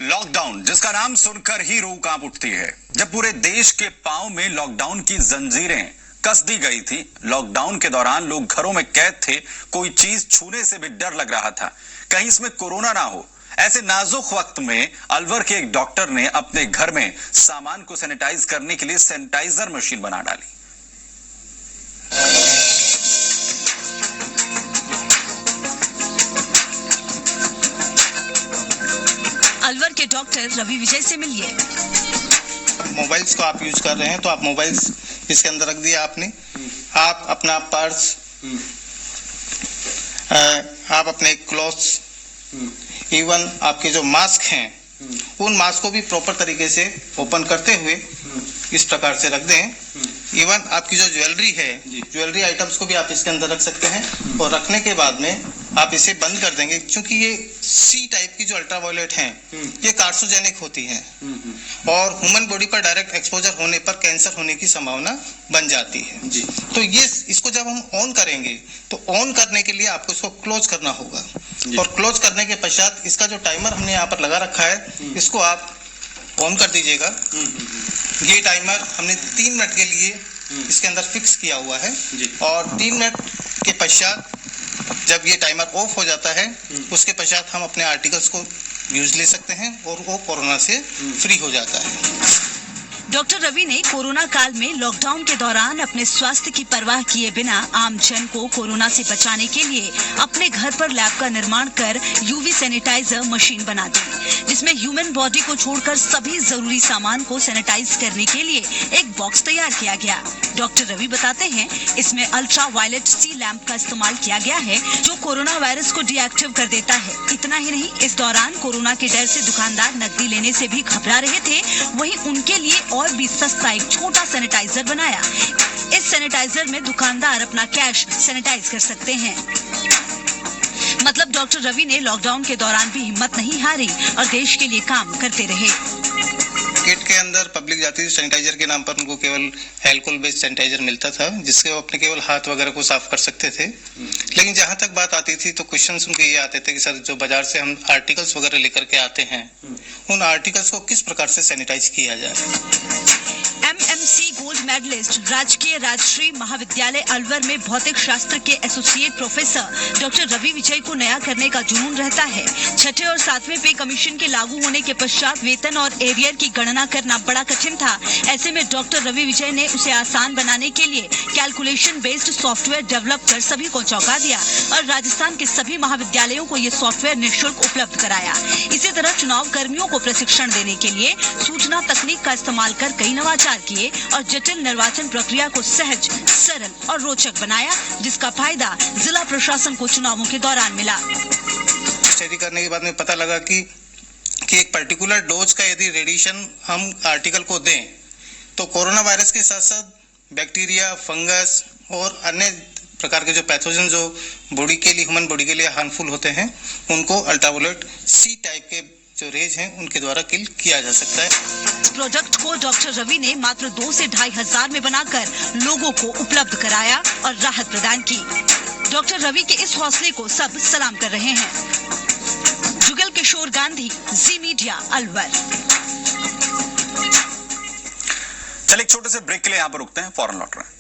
Lockdown, जिसका नाम सुनकर ही रूह कांप उठती है। जब पूरे देश के पांव में लॉकडाउन की जंजीरें कस दी गई थी, लॉकडाउन के दौरान लोग घरों में कैद थे, कोई चीज छूने से भी डर लग रहा था कहीं इसमें कोरोना ना हो। ऐसे नाजुक वक्त में अलवर के एक डॉक्टर ने अपने घर में सामान को सैनिटाइज करने के लिए सैनिटाइजर मशीन बना डाली। अलवर के डॉक्टर रवि विजय से मिलिए। मोबाइल्स को आप यूज कर रहे हैं तो आप मोबाइल्स इसके अंदर रख दिया आपने। आप अपना पर्स, आप अपने क्लॉथ्स, इवन आपके जो मास्क हैं उन मास्क को भी प्रॉपर तरीके से ओपन करते हुए इस प्रकार से रख दें। इवन आपकी जो ज्वेलरी है, ज्वेलरी आइटम्स को भी आप इसके अंदर रख सकते हैं और रखने के बाद में आप इसे बंद कर देंगे, क्योंकि ये सी टाइप की जो अल्ट्रावायलेट हैं ये कार्सिनोजेनिक होती हैं और ह्यूमन बॉडी पर डायरेक्ट एक्सपोजर होने पर कैंसर होने की संभावना बन जाती है। तो ये इसको जब हम ऑन करेंगे तो ऑन करने के लिए आपको इसको क्लोज करना होगा और क्लोज करने के पश्चात इसका जो टाइमर हमने यहाँ पर लगा रखा है इसको आप ऑन कर दीजिएगा। ये टाइमर हमने 3 मिनट के लिए इसके अंदर फिक्स किया हुआ है और 3 मिनट के पश्चात जब ये टाइमर ऑफ हो जाता है उसके पश्चात हम अपने आर्टिकल्स को यूज ले सकते हैं और वो कोरोना से फ्री हो जाता है। डॉक्टर रवि ने कोरोना काल में लॉकडाउन के दौरान अपने स्वास्थ्य की परवाह किए बिना आम जन को कोरोना से बचाने के लिए अपने घर पर लैब का निर्माण कर यूवी सैनिटाइजर मशीन बना दी, जिसमें ह्यूमन बॉडी को छोड़कर सभी जरूरी सामान को सैनिटाइज करने के लिए एक बॉक्स तैयार किया गया। डॉक्टर रवि बताते हैं इसमें अल्ट्रा वायलेट सी लैंप का इस्तेमाल किया गया है जो कोरोना वायरस को डीएक्टिव कर देता है। इतना ही नहीं, इस दौरान कोरोना के डर से दुकानदार नकदी लेने से भी घबरा रहे थे, वहीं उनके लिए और भी सस्ता एक छोटा सैनिटाइजर बनाया। इस सैनिटाइजर में दुकानदार अपना कैश सैनिटाइज कर सकते हैं। मतलब डॉक्टर रवि ने लॉकडाउन के दौरान भी हिम्मत नहीं हारी और देश के लिए काम करते रहे। किट के अंदर पब्लिक जाती थी, सैनिटाइजर के नाम पर उनको केवल अल्कोहल बेस्ड सैनिटाइजर मिलता था जिससे वो अपने केवल हाथ वगैरह को साफ कर सकते थे। लेकिन जहां तक बात आती थी तो क्वेश्चंस उनके ये आते थे कि सर जो बाजार से हम आर्टिकल्स वगैरह लेकर के आते हैं उन आर्टिकल्स को किस प्रकार से सैनिटाइज किया जाए। एमएमसी गोल्ड मेडलिस्ट राजकीय राजश्री महाविद्यालय अलवर में भौतिक शास्त्र के एसोसिएट प्रोफेसर डॉक्टर रवि विजय को नया करने का जुनून रहता है। 6ठे और 7वें पे कमीशन के लागू होने के पश्चात वेतन और एरियर की गणना करना बड़ा कठिन था। ऐसे में डॉक्टर रवि विजय ने उसे आसान बनाने के लिए कैलकुलेशन बेस्ड सॉफ्टवेयर डेवलप कर सभी को चौंका दिया और राजस्थान के सभी महाविद्यालयों को ये सॉफ्टवेयर निःशुल्क उपलब्ध कराया। इसी तरह चुनाव कर्मियों को प्रशिक्षण देने के लिए सूचना तकनीक का इस्तेमाल कर कई नवाचार किए और जटिल निर्वाचन प्रक्रिया को सहज, सरल और रोचक बनाया, जिसका फायदा जिला प्रशासन को चुनावों के दौरान मिला। स्टडी करने के बाद में पता लगा कि एक पर्टिकुलर डोज का यदि रेडिएशन हम आर्टिकल को दें तो कोरोना वायरस के साथ साथ बैक्टीरिया, फंगस और अन्य प्रकार के जो पैथोजन जो बॉडी के लिए, ह्यूमन बॉडी के लिए हार्मफुल होते हैं उनको अल्ट्रावायलेट सी टाइप के जो रेज हैं उनके द्वारा किल किया जा सकता है। इस प्रोजेक्ट को डॉक्टर रवि ने मात्र 2 से 2.5 हजार में बनाकर लोगों को उपलब्ध कराया और राहत प्रदान की। डॉक्टर रवि के इस हौसले को सब सलाम कर रहे हैं। जुगल किशोर गांधी, जी मीडिया, अलवर। चलिए एक छोटे से ब्रेक के लिए यहाँ पर रुकते हैं, फौरन लौट रहे हैं।